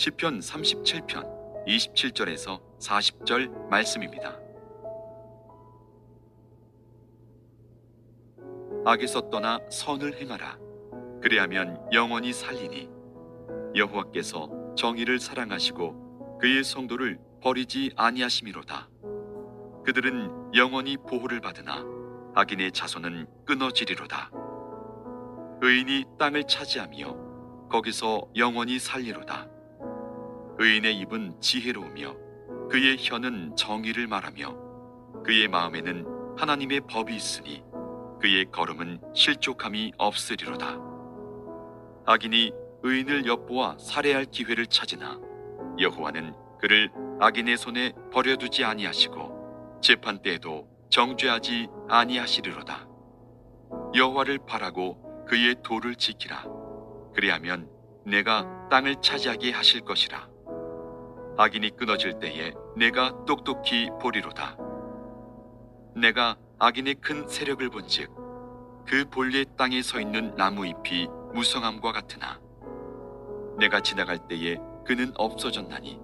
시편 37편 27절에서 40절 말씀입니다. 악에서 떠나 선을 행하라. 그리하면 영원히 살리니 여호와께서 정의를 사랑하시고 그의 성도를 버리지 아니하심이로다. 그들은 영원히 보호를 받으나 악인의 자손은 끊어지리로다. 의인이 땅을 차지하며 거기서 영원히 살리로다. 의인의 입은 지혜로우며 그의 혀는 정의를 말하며 그의 마음에는 하나님의 법이 있으니 그의 걸음은 실족함이 없으리로다. 악인이 의인을 엿보아 살해할 기회를 찾으나 여호와는 그를 악인의 손에 버려두지 아니하시고 재판 때에도 정죄하지 아니하시리로다. 여호와를 바라고 그의 도를 지키라. 그리하면 내가 땅을 차지하게 하실 것이라. 악인이 끊어질 때에 내가 똑똑히 보리로다. 내가 악인의 큰 세력을 본즉 그 본래 땅에 서 있는 나무 잎이 무성함과 같으나 내가 지나갈 때에 그는 없어졌나니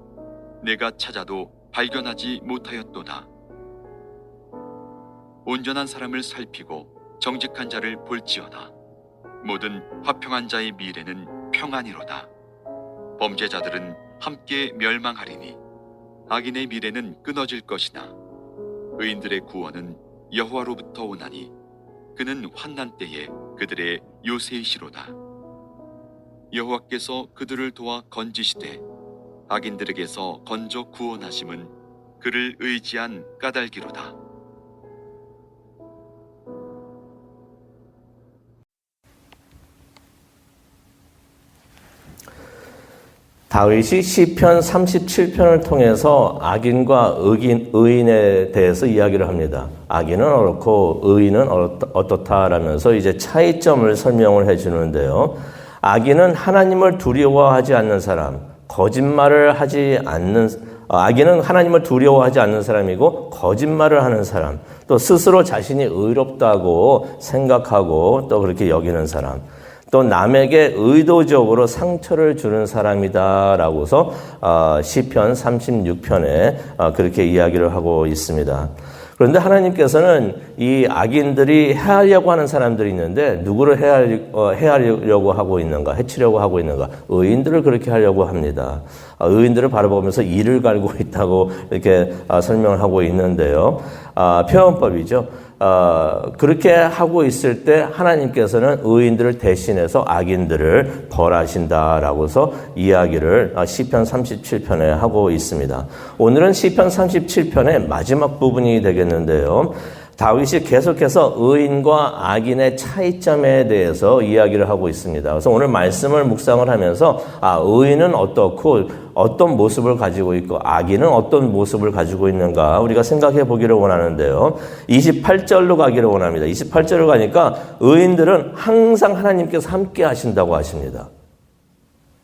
내가 찾아도 발견하지 못하였도다. 온전한 사람을 살피고 정직한 자를 볼지어다. 모든 화평한 자의 미래는 평안이로다. 범죄자들은 함께 멸망하리니 악인의 미래는 끊어질 것이나 의인들의 구원은 여호와로부터 오나니 그는 환난 때에 그들의 요새이시로다. 여호와께서 그들을 도와 건지시되 악인들에게서 건져 구원하심은 그를 의지한 까닭이로다. 다윗이 시편 37편을 통해서 악인과 의인에 대해서 이야기를 합니다. 악인은 어떻고 의인은 어떻다라면서 이제 차이점을 설명을 해주는데요. 악인은 하나님을 두려워하지 않는 사람, 악인은 하나님을 두려워하지 않는 사람이고 거짓말을 하는 사람, 또 스스로 자신이 의롭다고 생각하고 또 그렇게 여기는 사람, 또 남에게 의도적으로 상처를 주는 사람이다라고서 시편 36편에 그렇게 이야기를 하고 있습니다. 그런데 하나님께서는 이 악인들이 해하려고 하는 사람들이 있는데 누구를 해하려고 하고 있는가, 해치려고 하고 있는가? 의인들을 그렇게 하려고 합니다. 의인들을 바라보면서 이를 갈고 있다고 이렇게 설명을 하고 있는데요. 표현법이죠. 그렇게 하고 있을 때 하나님께서는 의인들을 대신해서 악인들을 벌하신다라고서 이야기를 시편 37편에 하고 있습니다. 오늘은 시편 37편의 마지막 부분이 되겠는데요. 다윗이 계속해서 의인과 악인의 차이점에 대해서 이야기를 하고 있습니다. 그래서 오늘 말씀을 묵상을 하면서 의인은 어떻고 어떤 모습을 가지고 있고 악인은 어떤 모습을 가지고 있는가 우리가 생각해 보기를 원하는데요. 28절로 가기를 원합니다. 28절로 가니까 의인들은 항상 하나님께서 함께 하신다고 하십니다.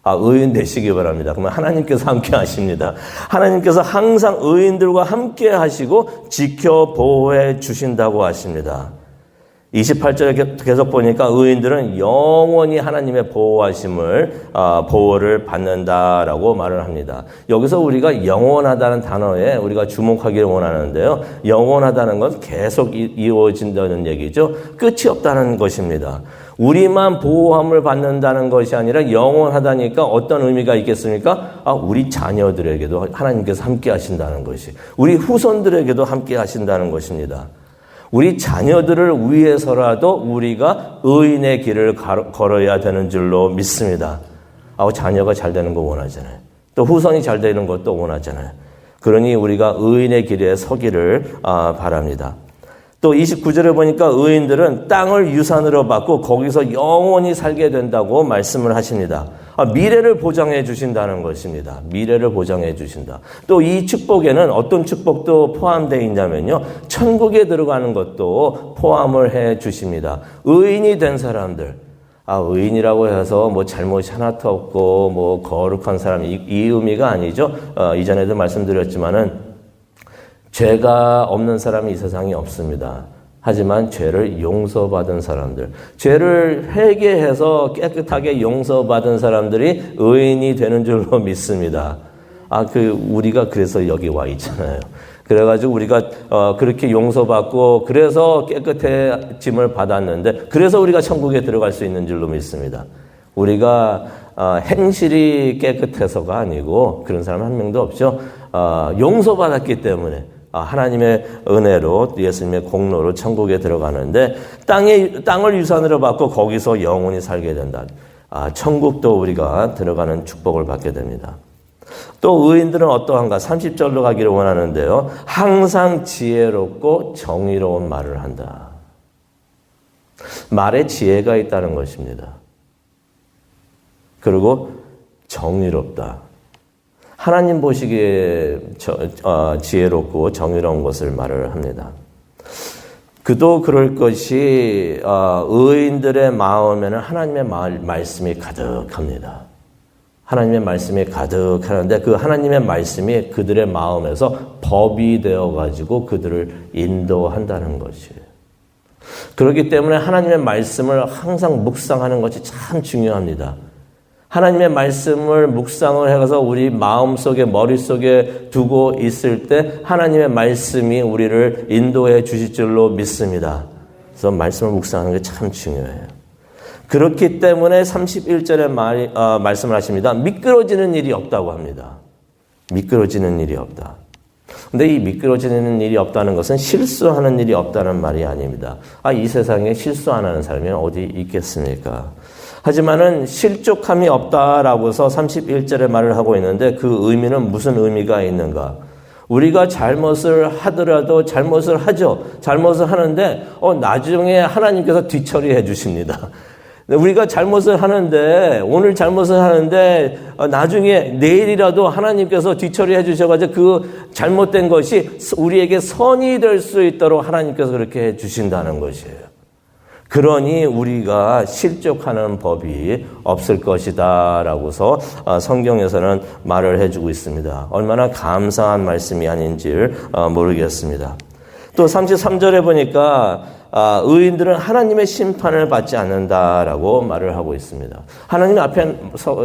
의인 되시기 바랍니다. 그러면 하나님께서 함께 하십니다. 하나님께서 항상 의인들과 함께 하시고 지켜 보호해 주신다고 하십니다. 28절에 계속 보니까 의인들은 영원히 하나님의 보호를 받는다라고 말을 합니다. 여기서 우리가 영원하다는 단어에 우리가 주목하기를 원하는데요. 영원하다는 건 계속 이루어진다는 얘기죠. 끝이 없다는 것입니다. 우리만 보호함을 받는다는 것이 아니라 영원하다니까 어떤 의미가 있겠습니까? 우리 자녀들에게도 하나님께서 함께 하신다는 것이, 우리 후손들에게도 함께 하신다는 것입니다. 우리 자녀들을 위해서라도 우리가 의인의 길을 걸어야 되는 줄로 믿습니다. 자녀가 잘 되는 거 원하잖아요. 또 후손이 잘 되는 것도 원하잖아요. 그러니 우리가 의인의 길에 서기를 바랍니다. 또 29절에 보니까 의인들은 땅을 유산으로 받고 거기서 영원히 살게 된다고 말씀을 하십니다. 미래를 보장해 주신다는 것입니다. 미래를 보장해 주신다. 또 이 축복에는 어떤 축복도 포함되어 있냐면요. 천국에 들어가는 것도 포함을 해 주십니다. 의인이 된 사람들. 의인이라고 해서 잘못이 하나도 없고 거룩한 사람, 이 의미가 아니죠. 이전에도 말씀드렸지만은 죄가 없는 사람이 이 세상에 없습니다. 하지만 죄를 용서받은 사람들, 죄를 회개해서 깨끗하게 용서받은 사람들이 의인이 되는 줄로 믿습니다. 우리가 그래서 여기 와 있잖아요. 그래가지고 우리가 그렇게 용서받고 그래서 깨끗해짐을 받았는데 그래서 우리가 천국에 들어갈 수 있는 줄로 믿습니다. 우리가 행실이 깨끗해서가 아니고 그런 사람 한 명도 없죠. 용서받았기 때문에 하나님의 은혜로 예수님의 공로로 천국에 들어가는데 땅을 유산으로 받고 거기서 영원히 살게 된다. 천국도 우리가 들어가는 축복을 받게 됩니다. 또 의인들은 어떠한가? 30절로 가기를 원하는데요. 항상 지혜롭고 정의로운 말을 한다. 말에 지혜가 있다는 것입니다. 그리고 정의롭다. 하나님 보시기에 지혜롭고 정의로운 것을 말을 합니다. 그도 그럴 것이 의인들의 마음에는 하나님의 말씀이 가득합니다. 하나님의 말씀이 가득하는데 그 하나님의 말씀이 그들의 마음에서 법이 되어가지고 그들을 인도한다는 것이에요. 그렇기 때문에 하나님의 말씀을 항상 묵상하는 것이 참 중요합니다. 하나님의 말씀을 묵상을 해서 우리 마음속에 머릿속에 두고 있을 때 하나님의 말씀이 우리를 인도해 주실 줄로 믿습니다. 그래서 말씀을 묵상하는 게 참 중요해요. 그렇기 때문에 31절에 말씀을 하십니다. 미끄러지는 일이 없다고 합니다. 미끄러지는 일이 없다. 근데 이 미끄러지는 일이 없다는 것은 실수하는 일이 없다는 말이 아닙니다. 이 세상에 실수 안 하는 사람이 어디 있겠습니까? 하지만은 실족함이 없다라고서 31절에 말을 하고 있는데 그 의미는 무슨 의미가 있는가? 우리가 잘못을 하더라도 잘못을 하죠. 잘못을 하는데 나중에 하나님께서 뒤처리해 주십니다. 우리가 잘못을 하는데 오늘 잘못을 하는데 나중에 내일이라도 하나님께서 뒤처리해 주셔가지고 그 잘못된 것이 우리에게 선이 될 수 있도록 하나님께서 그렇게 해 주신다는 것이에요. 그러니 우리가 실족하는 법이 없을 것이다 라고서 성경에서는 말을 해주고 있습니다. 얼마나 감사한 말씀이 아닌지를 모르겠습니다. 또 33절에 보니까 의인들은 하나님의 심판을 받지 않는다라고 말을 하고 있습니다. 하나님 앞에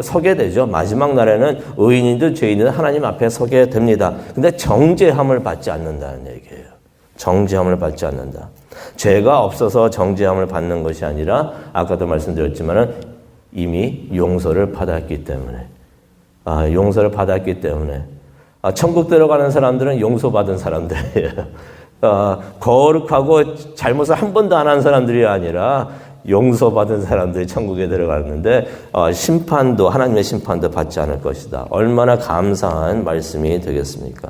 서게 되죠. 마지막 날에는 의인이든 죄인이든 하나님 앞에 서게 됩니다. 근데 정죄함을 받지 않는다는 얘기예요. 정죄함을 받지 않는다. 죄가 없어서 정죄함을 받는 것이 아니라 아까도 말씀드렸지만은 이미 용서를 받았기 때문에 용서를 받았기 때문에 천국 들어가는 사람들은 용서받은 사람들이에요. 거룩하고 잘못을 한 번도 안 한 사람들이 아니라 용서받은 사람들이 천국에 들어갔는데 심판도 하나님의 심판도 받지 않을 것이다. 얼마나 감사한 말씀이 되겠습니까?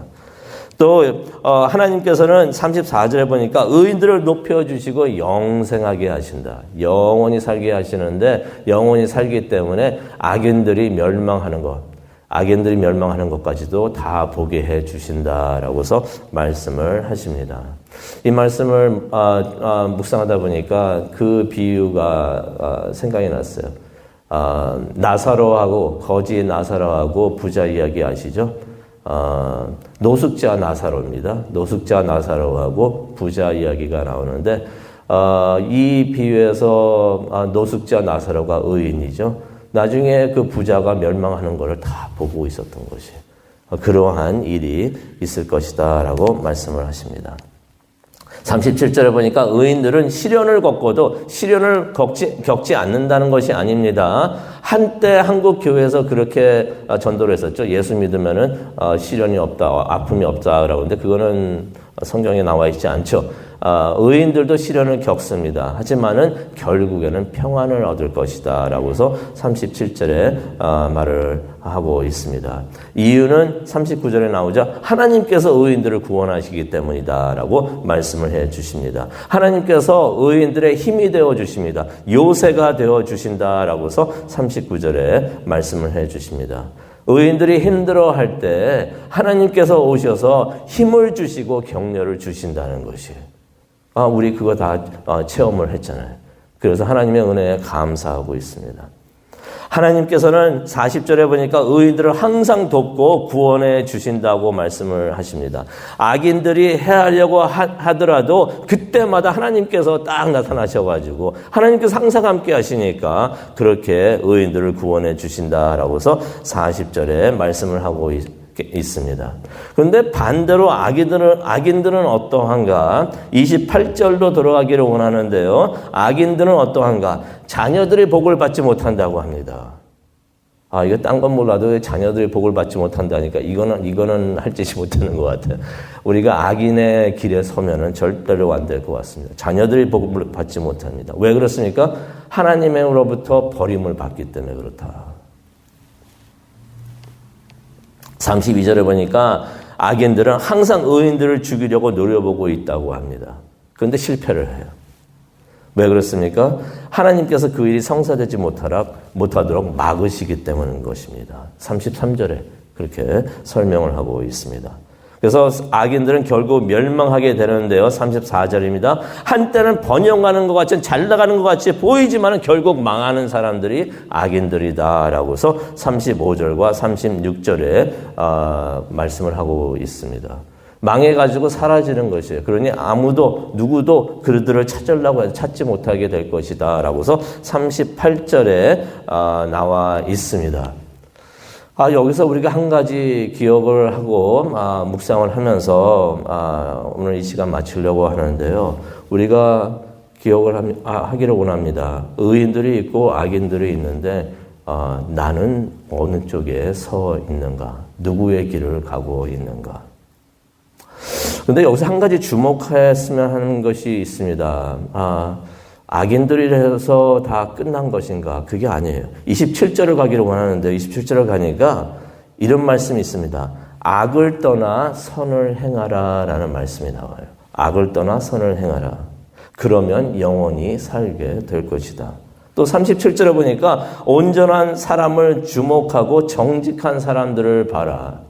또 하나님께서는 34절에 보니까 의인들을 높여주시고 영생하게 하신다. 영원히 살게 하시는데 영원히 살기 때문에 악인들이 멸망하는 것까지도 다 보게 해 주신다라고서 말씀을 하십니다. 이 말씀을 묵상하다 보니까 그 비유가 생각이 났어요. 나사로하고 거지 나사로하고 부자 이야기 아시죠? 노숙자 나사로입니다. 노숙자 나사로하고 부자 이야기가 나오는데 이 비유에서 노숙자 나사로가 의인이죠. 나중에 그 부자가 멸망하는 것을 다 보고 있었던 것이 그러한 일이 있을 것이다 라고 말씀을 하십니다. 37절에 보니까 의인들은 시련을 겪고도 시련을 겪지 않는다는 것이 아닙니다. 한때 한국 교회에서 그렇게 전도를 했었죠. 예수 믿으면은 시련이 없다, 아픔이 없다라고 하는데 그거는 성경에 나와 있지 않죠. 의인들도 시련을 겪습니다. 하지만은 결국에는 평안을 얻을 것이다 라고서 37절에 말을 하고 있습니다. 이유는 39절에 나오자 하나님께서 의인들을 구원하시기 때문이다 라고 말씀을 해 주십니다. 하나님께서 의인들의 힘이 되어 주십니다. 요새가 되어 주신다 라고서 39절에 말씀을 해 주십니다. 의인들이 힘들어할 때 하나님께서 오셔서 힘을 주시고 격려를 주신다는 것이에요. 우리 그거 다 체험을 했잖아요. 그래서 하나님의 은혜에 감사하고 있습니다. 하나님께서는 40절에 보니까 의인들을 항상 돕고 구원해 주신다고 말씀을 하십니다. 악인들이 해하려고 하더라도 그때마다 하나님께서 딱 나타나셔가지고 하나님께서 항상 함께 하시니까 그렇게 의인들을 구원해 주신다라고서 40절에 말씀을 하고 있습니다. 그런데 반대로 악인들은 어떠한가? 28절로 들어가기를 원하는데요. 악인들은 어떠한가? 자녀들이 복을 받지 못한다고 합니다. 이거 딴 건 몰라도 자녀들이 복을 받지 못한다니까 이거는 할 짓이 못하는 것 같아요. 우리가 악인의 길에 서면은 절대로 안 될 것 같습니다. 자녀들이 복을 받지 못합니다. 왜 그렇습니까? 하나님으로부터 버림을 받기 때문에 그렇다. 32절에 보니까 악인들은 항상 의인들을 죽이려고 노려보고 있다고 합니다. 그런데 실패를 해요. 왜 그렇습니까? 하나님께서 그 일이 성사되지 못하도록 막으시기 때문인 것입니다. 33절에 그렇게 설명을 하고 있습니다. 그래서 악인들은 결국 멸망하게 되는데요. 34절입니다. 한때는 번영하는 것 같이 잘 나가는 것 같이 보이지만 결국 망하는 사람들이 악인들이다라고서 35절과 36절에 말씀을 하고 있습니다. 망해가지고 사라지는 것이에요. 그러니 누구도 그들을 찾으려고 해도 찾지 못하게 될 것이다 라고서 38절에 나와 있습니다. 여기서 우리가 한 가지 기억을 하고 묵상을 하면서 오늘 이 시간 마치려고 하는데요. 우리가 기억을 하기를 원합니다. 의인들이 있고 악인들이 있는데 나는 어느 쪽에 서 있는가? 누구의 길을 가고 있는가? 그런데 여기서 한 가지 주목했으면 하는 것이 있습니다. 악인들이라서 다 끝난 것인가? 그게 아니에요. 27절을 가기를 원하는데 27절을 가니까 이런 말씀이 있습니다. 악을 떠나 선을 행하라 라는 말씀이 나와요. 악을 떠나 선을 행하라. 그러면 영원히 살게 될 것이다. 또 37절에 보니까 온전한 사람을 주목하고 정직한 사람들을 봐라.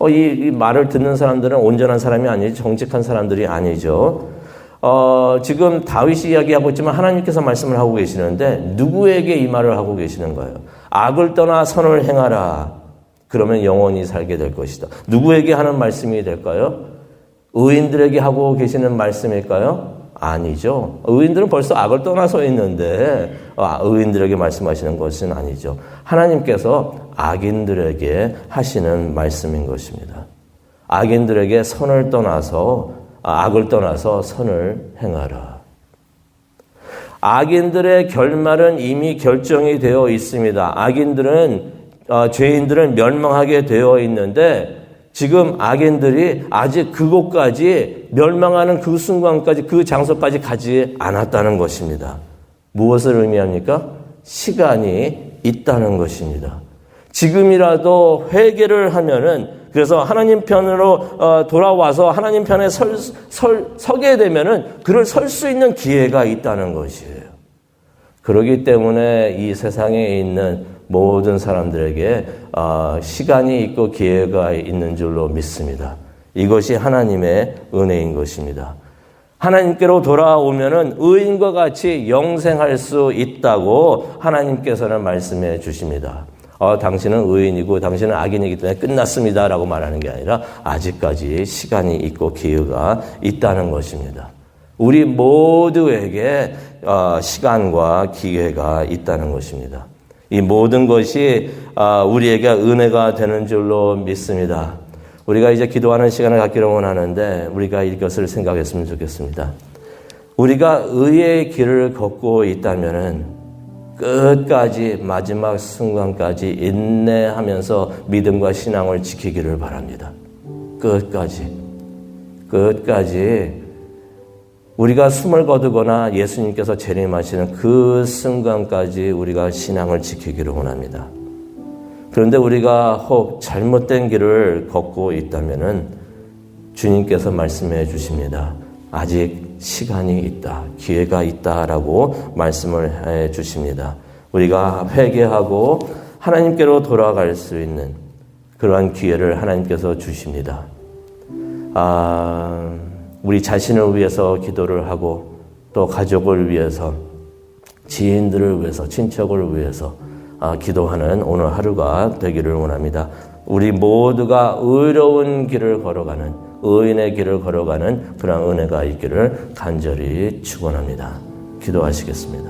이 말을 듣는 사람들은 온전한 사람이 아니죠. 정직한 사람들이 아니죠. 지금 다윗이 이야기하고 있지만 하나님께서 말씀을 하고 계시는데 누구에게 이 말을 하고 계시는 거예요? 악을 떠나 선을 행하라. 그러면 영원히 살게 될 것이다. 누구에게 하는 말씀이 될까요? 의인들에게 하고 계시는 말씀일까요? 아니죠. 의인들은 벌써 악을 떠나서 있는데 의인들에게 말씀하시는 것은 아니죠. 하나님께서 악인들에게 하시는 말씀인 것입니다. 악인들에게 악을 떠나서 선을 행하라. 악인들의 결말은 이미 결정이 되어 있습니다. 죄인들은 멸망하게 되어 있는데 지금 악인들이 아직 그곳까지 멸망하는 그 순간까지 그 장소까지 가지 않았다는 것입니다. 무엇을 의미합니까? 시간이 있다는 것입니다. 지금이라도 회개를 하면은 그래서 하나님 편으로 돌아와서 하나님 편에 서게 되면은 그를 설 수 있는 기회가 있다는 것이에요. 그렇기 때문에 이 세상에 있는 모든 사람들에게 시간이 있고 기회가 있는 줄로 믿습니다. 이것이 하나님의 은혜인 것입니다. 하나님께로 돌아오면은 의인과 같이 영생할 수 있다고 하나님께서는 말씀해 주십니다. 당신은 의인이고 당신은 악인이기 때문에 끝났습니다라고 말하는 게 아니라 아직까지 시간이 있고 기회가 있다는 것입니다. 우리 모두에게 시간과 기회가 있다는 것입니다. 이 모든 것이 우리에게 은혜가 되는 줄로 믿습니다. 우리가 이제 기도하는 시간을 갖기를 원하는데 우리가 이것을 생각했으면 좋겠습니다. 우리가 의의 길을 걷고 있다면은 끝까지 마지막 순간까지 인내하면서 믿음과 신앙을 지키기를 바랍니다. 끝까지 우리가 숨을 거두거나 예수님께서 재림하시는 그 순간까지 우리가 신앙을 지키기를 원합니다. 그런데 우리가 혹 잘못된 길을 걷고 있다면은 주님께서 말씀해 주십니다. 아직 시간이 있다, 기회가 있다라고 말씀을 해 주십니다. 우리가 회개하고 하나님께로 돌아갈 수 있는 그러한 기회를 하나님께서 주십니다. 우리 자신을 위해서 기도를 하고 또 가족을 위해서, 지인들을 위해서, 친척을 위해서 기도하는 오늘 하루가 되기를 원합니다. 우리 모두가 의로운 길을 걸어가는, 의인의 길을 걸어가는 그런 은혜가 있기를 간절히 축원합니다. 기도하시겠습니다.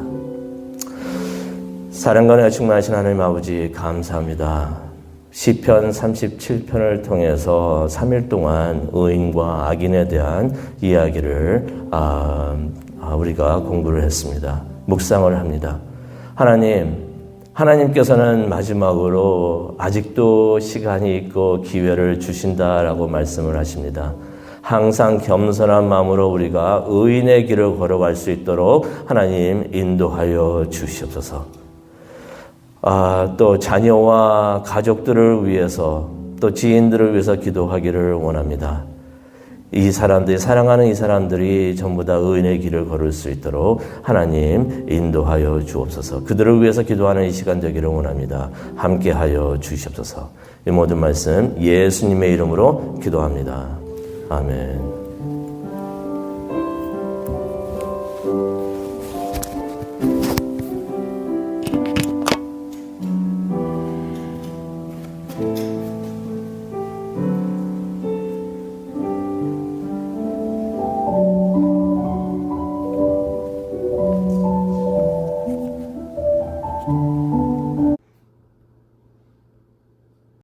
사랑과 은혜가 충만하신 하나님 아버지 감사합니다. 시편 37편을 통해서 3일 동안 의인과 악인에 대한 이야기를 우리가 공부를 했습니다. 묵상을 합니다. 하나님께서는 마지막으로 아직도 시간이 있고 기회를 주신다라고 말씀을 하십니다. 항상 겸손한 마음으로 우리가 의인의 길을 걸어갈 수 있도록 하나님 인도하여 주시옵소서. 또 자녀와 가족들을 위해서 또 지인들을 위해서 기도하기를 원합니다. 이 사람들이, 사랑하는 이 사람들이 전부 다 의인의 길을 걸을 수 있도록 하나님 인도하여 주옵소서. 그들을 위해서 기도하는 이 시간 되기를 원합니다. 함께하여 주시옵소서. 이 모든 말씀 예수님의 이름으로 기도합니다. 아멘.